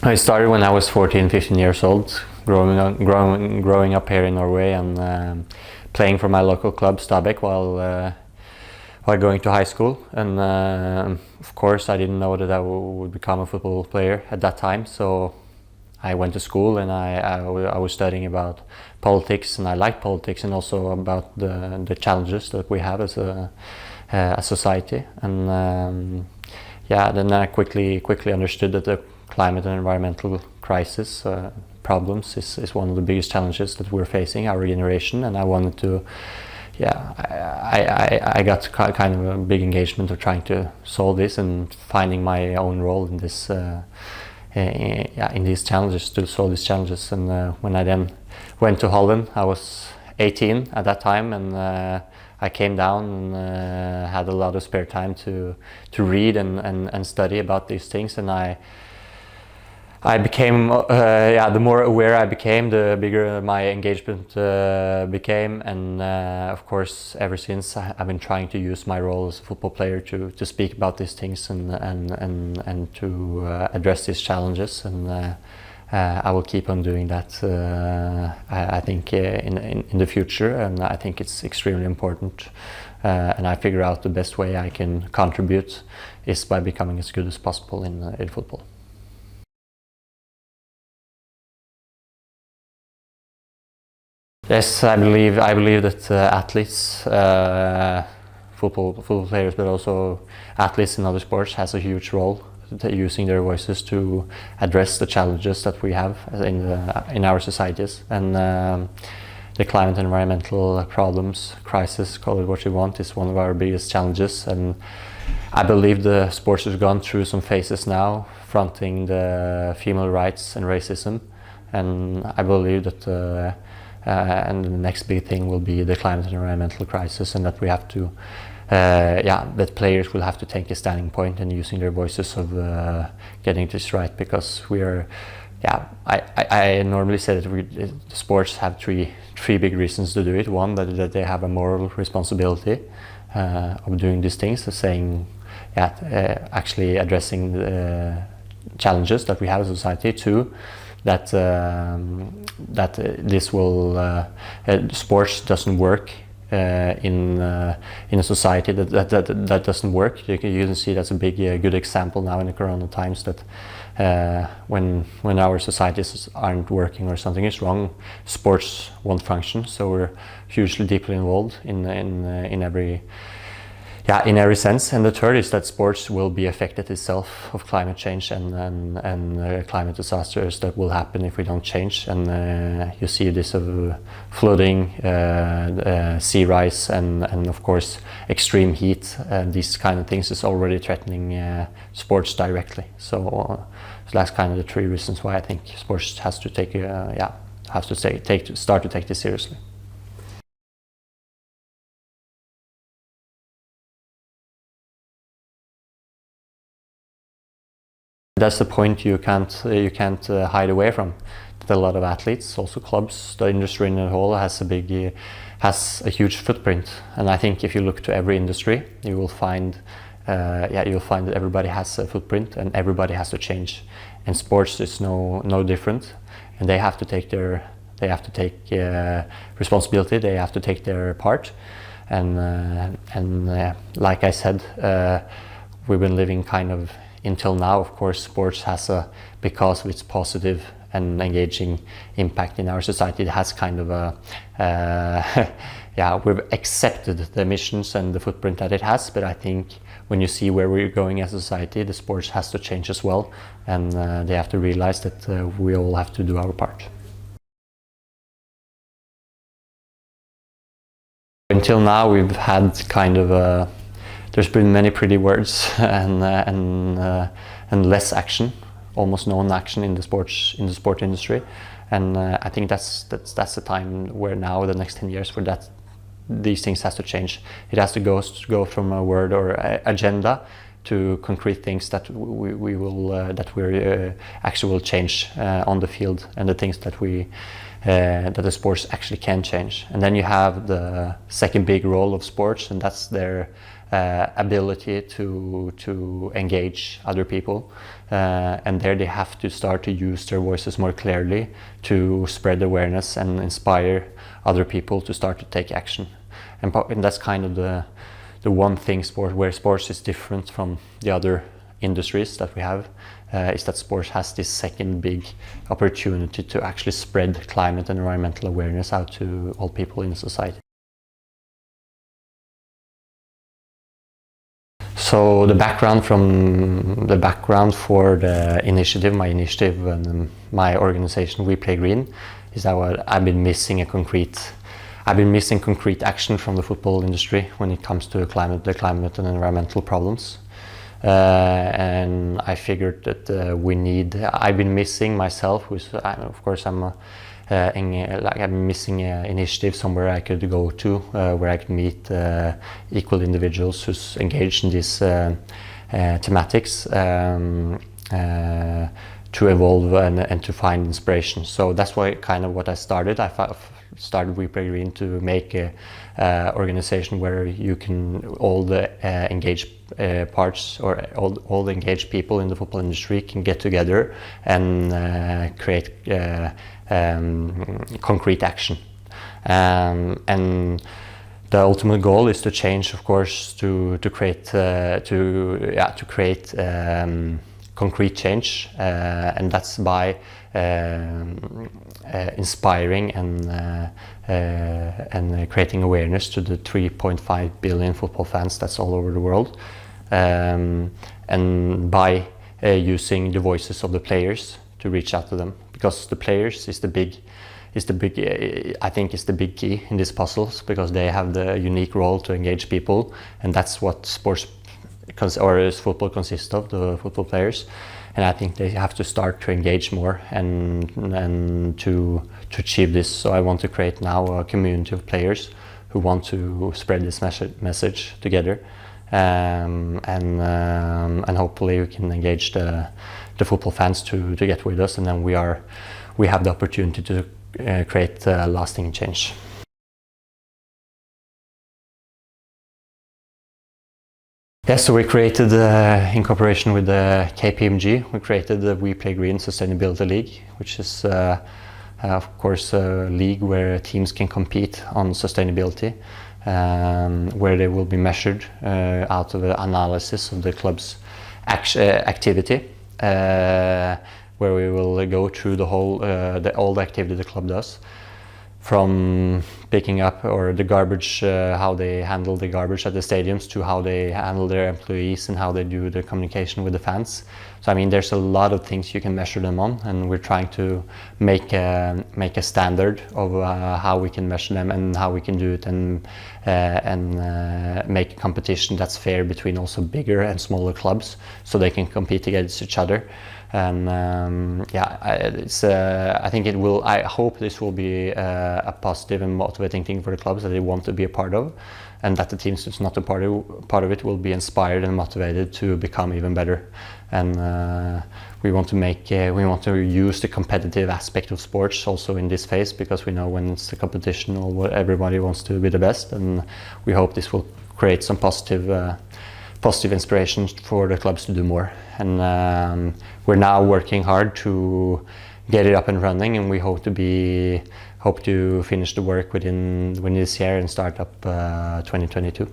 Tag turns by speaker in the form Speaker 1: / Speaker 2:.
Speaker 1: I started when I was 14, 15 years old, growing up here in Norway and playing for my local club Stabæk while going to high school. And of course I didn't know that I would become a football player at that time, so I went to school and I was studying about politics, and I liked politics and also about the challenges that we have as a society. And yeah, then I quickly understood that the climate and environmental crisis problems is one of the biggest challenges that we're facing, our generation. And I wanted to, yeah, I got kind of a big engagement of trying to solve this and finding my own role in this. In these challenges, to solve these challenges. And when I then went to Holland, I was 18 at that time, and I came down and had a lot of spare time to read and study about these things. And I became, the more aware I became, the bigger my engagement became. And of course, ever since, I've been trying to use my role as a football player to speak about these things and to address these challenges. And I will keep on doing that, I think, in the future. And I think it's extremely important. And I figure out the best way I can contribute is by becoming as good as possible in football. Yes, I believe that athletes, football players, but also athletes in other sports, has a huge role using their voices to address the challenges that we have in our societies. And the climate and environmental problems, crisis, call it what you want, is one of our biggest challenges. And I believe the sports has gone through some phases now, fronting the female rights and racism. And I believe that and the next big thing will be the climate and environmental crisis, and that we have to, that players will have to take a standing point and using their voices of getting this right, because we are, I normally say that sports have three big reasons to do it. One, that they have a moral responsibility of doing these things, of saying, actually addressing the challenges that we have as a society. Two, that this will sports doesn't work in a society that doesn't work. You can see that's a big good example now in the Corona times, that when our societies aren't working or something is wrong, sports won't function. So we're hugely deeply involved in every sense. And the third is that sports will be affected itself of climate change and climate disasters that will happen if we don't change. And you see this of flooding, sea rise, and of course extreme heat. These kind of things is already threatening sports directly. So that's kind of the three reasons why I think sports has to start to take this seriously. That's the point you can't hide away from. That a lot of athletes, also clubs, the industry in the whole has a huge footprint. And I think if you look to every industry, you will find that everybody has a footprint and everybody has to change. And sports is no different. And they have to take responsibility. They have to take their part. And like I said, we've been living kind of. Until now, of course, sports has because of its positive and engaging impact in our society, it has kind of we've accepted the emissions and the footprint that it has. But I think when you see where we're going as a society, the sports has to change as well, and they have to realize that we all have to do our part. Until now, we've had kind of there's been many pretty words and less action, almost no action in the sport industry, and I think that's the time where now the next 10 years where these things has to change. It has to go from a word or agenda to concrete things that we will actually will change on the field, and the things that the sports actually can change. And then you have the second big role of sports, and that's their ability to engage other people, and there they have to start to use their voices more clearly to spread awareness and inspire other people to start to take action. And that's kind of the one thing where sports is different from the other industries that we have, is that sports has this second big opportunity to actually spread climate and environmental awareness out to all people in society. So the background for the initiative, my initiative and my organization We Play Green, is that I've been missing concrete action from the football industry when it comes to the climate and environmental problems. And I figured that I've been missing myself, of course I'm missing an initiative somewhere I could go to, where I could meet equal individuals who's engaged in these thematics, to evolve and to find inspiration. So that's what I started. I started We Play Green to make a organization where you can all the engaged parts, or all the engaged people in the football industry can get together and create concrete action. And the ultimate goal is to change, of course, to create concrete change, and that's by inspiring and creating awareness to the 3.5 billion football fans that's all over the world, and by using the voices of the players to reach out to them, because the players is the big key in these puzzles, because they have the unique role to engage people, and that's what football consists of, the football players. And I think they have to start to engage more and to achieve this. So I want to create now a community of players who want to spread this message together, and hopefully we can engage the football fans to get with us, and then we have the opportunity to create lasting change. Yes, so we created, in cooperation with the KPMG, we created the We Play Green Sustainability League, which is, of course, a league where teams can compete on sustainability, where they will be measured out of an analysis of the club's activity, where we will go through all the activity the club does, from picking up the garbage, how they handle the garbage at the stadiums, to how they handle their employees and how they do the communication with the fans. So I mean, there's a lot of things you can measure them on, and we're trying to make a standard of how we can measure them and how we can do it, and make a competition that's fair between also bigger and smaller clubs, so they can compete against each other. And I think it will. I hope this will be a positive and motivating thing for the clubs that they want to be a part of, and that the teams who's not a part of it will be inspired and motivated to become even better. And we want to use the competitive aspect of sports also in this phase, because we know when it's a competition, everybody wants to be the best, and we hope this will create some positive inspiration for the clubs to do more. And we're now working hard to get it up and running, and we hope to finish the work within this year and start up 2022.